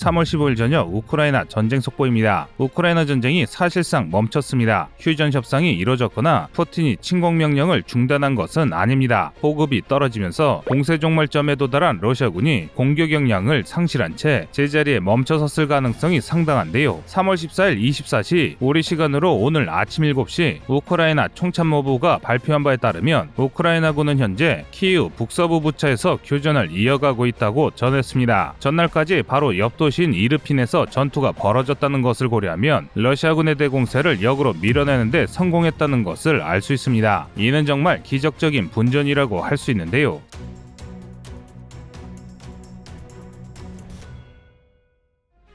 3월 15일 저녁 우크라이나 전쟁 속보입니다. 우크라이나 전쟁이 사실상 멈췄습니다. 휴전 협상이 이뤄졌거나 푸틴이 침공 명령을 중단한 것은 아닙니다. 보급이 떨어지면서 공세 종말점에 도달한 러시아군이 공격 역량을 상실한 채 제자리에 멈춰섰을 가능성이 상당한데요. 3월 14일 24시 우리 시간으로 오늘 아침 7시 우크라이나 총참모부가 발표한 바에 따르면 우크라이나군은 현재 키이우 북서부 부차에서 교전을 이어가고 있다고 전했습니다. 전날까지 바로 옆 도시인 이르핀에서 전투가 벌어졌다는 것을 고려하면 러시아군의 대공세를 역으로 밀어내는데 성공했다는 것을 알 수 있습니다. 이는 정말 기적적인 분전이라고 할 수 있는데요.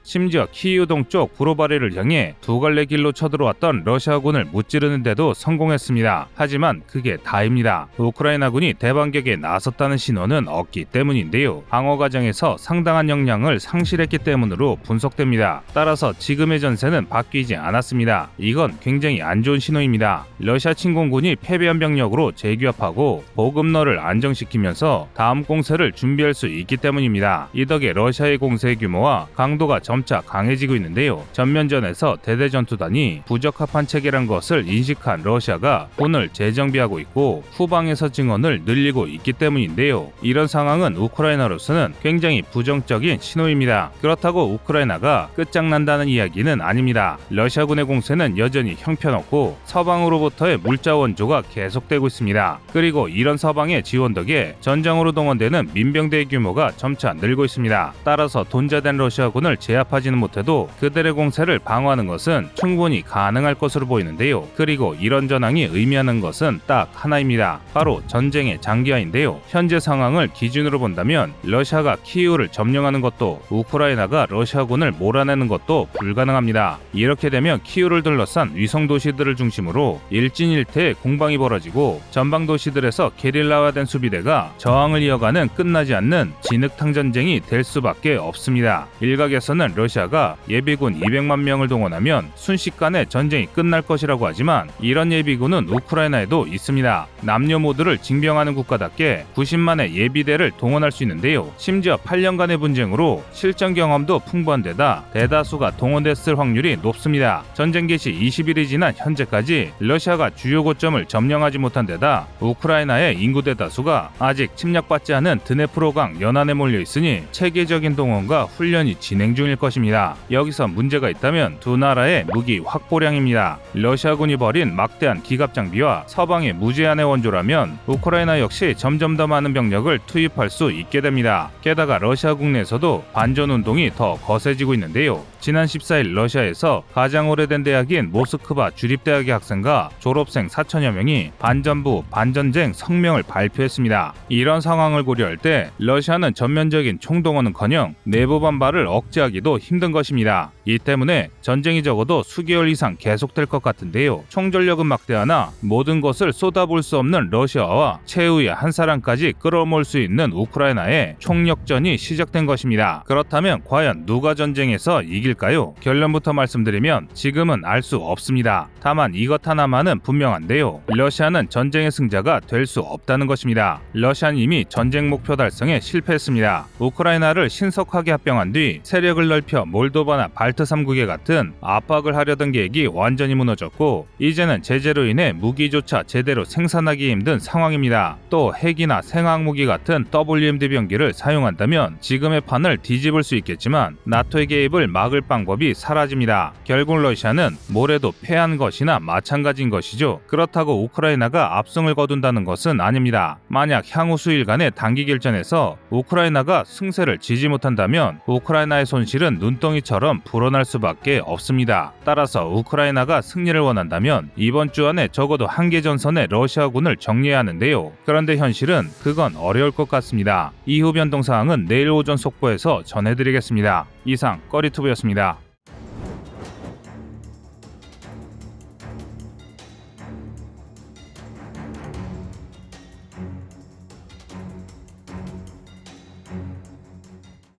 심지어 키이우 동쪽 브로바리를 향해 두 갈래 길로 쳐들어왔던 러시아군을 무찌르는데도 성공했습니다. 하지만 그게 다입니다. 우크라이나군이 대반격에 나섰다는 신호는 없기 때문인데요. 방어 과정에서 상당한 역량을 상실했기 때문으로 분석됩니다. 따라서 지금의 전세는 바뀌지 않았습니다. 이건 굉장히 안 좋은 신호입니다. 러시아 침공군이 패배한 병력으로 재규합하고 보급로를 안정시키면서 다음 공세를 준비할 수 있기 때문입니다. 이 덕에 러시아의 공세 규모와 강도가 점차 강해지고 있는데요. 전면전에서 대대전투단이 부적합한 체계란 것을 인식한 러시아가 군을 재정비하고 있고 후방에서 증원을 늘리고 있기 때문인데요. 이런 상황은 우크라이나로서는 굉장히 부정적인 신호입니다. 그렇다고 우크라이나가 끝장난다는 이야기는 아닙니다. 러시아군의 공세는 여전히 형편없고 서방으로부터의 물자 원조가 계속되고 있습니다. 그리고 이런 서방의 지원 덕에 전장으로 동원되는 민병대의 규모가 점차 늘고 있습니다. 따라서 돈자된 러시아군을 제압하지는 못해도 그들의 공세를 방어하는 것은 충분히 가능할 것으로 보이는데요. 그리고 이런 전황이 의미하는 것은 딱 하나입니다. 바로 전쟁의 장기화인데요. 현재 상황을 기준으로 본다면 러시아가 키이우를 점령하는 것도 우크라이나가 러시아군을 몰아내는 것도 불가능합니다. 이렇게 되면 키이우를 둘러싼 위성 도시들을 중심으로 일진일퇴의 공방이 벌어지고 전방 도시들에서 게릴라화된 수비대가 저항을 이어가는 끝나지 않는 진흙탕 전쟁이 될 수밖에 없습니다. 일각에서는 러시아가 예비군 200만 명을 동원하면 순식간에 전쟁이 끝날 것이라고 하지만 이런 예비군은 우크라이나에도 있습니다. 남녀 모두를 징병하는 국가답게 90만의 예비대를 동원할 수 있는데요. 심지어 8년간의 분쟁으로 실전 경험도 풍부한 데다 대다수가 동원됐을 확률이 높습니다. 전쟁 개시 20일이 지난 현재까지 러시아가 주요 고점을 점령하지 못한 데다 우크라이나의 인구 대다수가 아직 침략받지 않은 드네프로강 연안에 몰려 있으니 체계적인 동원과 훈련이 진행 중일 것입니다. 여기서 문제가 있다면 두 나라의 무기 확보량입니다. 러시아군이 벌인 막대한 기갑 장비와 서방의 무제한의 원조라면 우크라이나 역시 점점 더 많은 병력을 투입할 수 있게 됩니다. 게다가 러시아 국내에서도 반전 운동이 더 거세지고 있는데요. 지난 14일 러시아에서 가장 오래된 대학인 모스크바 주립대학의 학생과 졸업생 4천여 명이 반전부 반전쟁 성명을 발표했습니다. 이런 상황을 고려할 때 러시아는 전면적인 총동원은커녕 내부 반발을 억제하기도 힘든 것입니다. 이 때문에 전쟁이 적어도 수개월 이상 계속될 것 같은데요. 총전력은 막대하나 모든 것을 쏟아부을 수 없는 러시아와 최후의 한 사람까지 끌어모을 수 있는 우크라이나의 총력전이 시작된 것입니다. 그렇다면 과연 누가 전쟁에서 이길까요? 결론부터 말씀드리면 지금은 알 수 없습니다. 다만 이것 하나만은 분명한데요. 러시아는 전쟁의 승자가 될 수 없다는 것입니다. 러시아는 이미 전쟁 목표 달성에 실패했습니다. 우크라이나를 신속하게 합병한 뒤 세력을 넓혀 몰도바나 발트 3국에 같은 압박을 하려던 계획이 완전히 무너졌고 이제는 제재로 인해 무기조차 제대로 생산하기 힘든 상황입니다. 또 핵이나 생화학무기 같은 WMD 병기를 사용한다면 지금의 판을 뒤집을 수 있겠지만 나토의 개입을 막을 방법이 사라집니다. 결국 러시아는 뭐래도 패한 것이나 마찬가지인 것이죠. 그렇다고 우크라이나가 압승을 거둔다는 것은 아닙니다. 만약 향후 수일간의 단기 결전에서 우크라이나가 승세를 지지 못한다면 우크라이나의 손실은 눈덩이처럼 불어날 수밖에 없습니다. 따라서 우크라이나가 승리를 원한다면 이번 주 안에 적어도 한 개 전선의 러시아군을 정리해야 하는데요. 그런데 현실은 그건 어려울 것 같습니다. 이후 변동 사항은 내일 오전 속보에서 전해드리겠습니다. 이상 꺼리투브였습니다.